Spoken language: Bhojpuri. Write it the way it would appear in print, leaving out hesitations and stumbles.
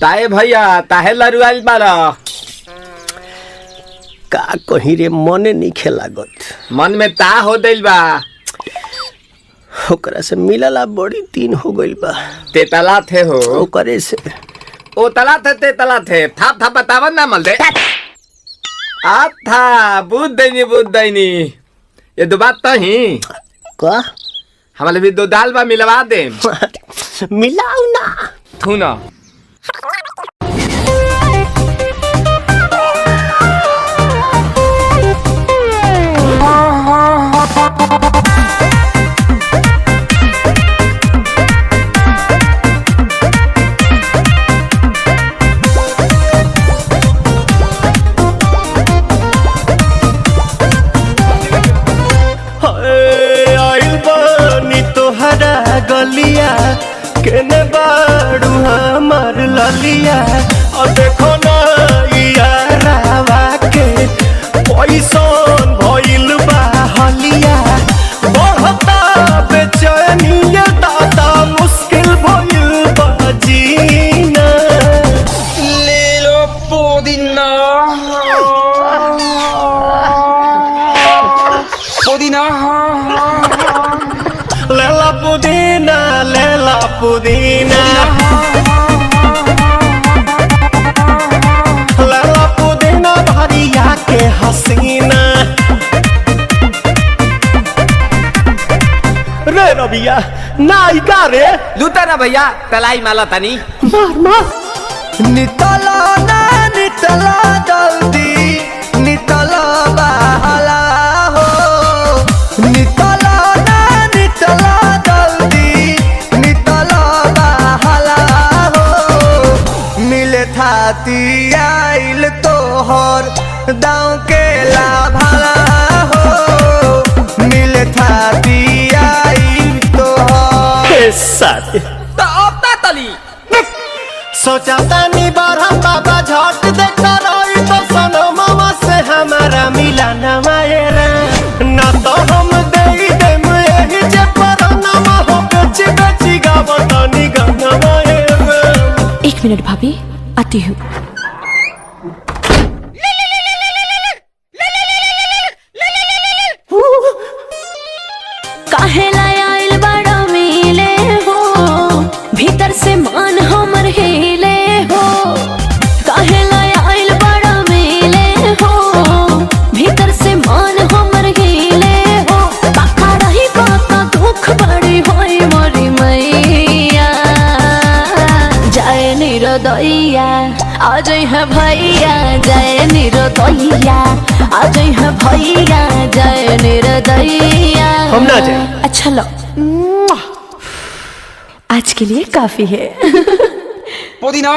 ताए भैया ताहे लरुआल बारा का कहीं रे मने नहीं खेलागत। मन में ता हो दिल बा ओकरा से मिलला बड़ी दिन हो गइल बा। ते तला थे हो ओकरे से ओ तला थे ते तला थे थाप थाप बतावन ना मल दे आ था बुद्ध दैनी ये दो बात तो ही का हमारे भी दो दाल बा मिलवा दे मिलाऊ ना थू ना गलिया केने बाड़ू हमार ललिया और देखो ना यारावा के पैसन भइल बा हलिया बढ़ता बेचैनिया दादा मुश्किल भइल बा जीना ले लो पुदीना लेला पुदीना लेला पुदीना लेला पुदीना भरिया के हसीना रे रबिया नायिका रे लूटा ना भैया तलाई माला तनी मार मार नितला ना नितला जल्दी नितला बहला हो नितला नितला जल्दी नितला बहला हो मिले थाती आइल तोहर दाँव के लाभला हो मिले थाती आइल तोहर साथी तो अब ता तली सोचा तानी बारह बाबा झट देखता रही तो सनो मामा से हमारा मिला न मायरा ना तो हम दे देम यही जे परनामा हो बेची बेची गावतानी गाना मायरा। 1 मिनट भाभी आती हूँ। काहे लायल बड़ा मिले हो भीतर से मान हमर हिले हो काहे लायल बड़ा मिले हो भीतर से मान हमर हिले हो काका रही काका दुख बड़ी होई मोरी मैया जाए निरोदैया आज है भैया जाए निरोदैया आज है भैया जाए निरोदैया हम ना जाए। अच्छा लो आज के लिए काफी है पुदीना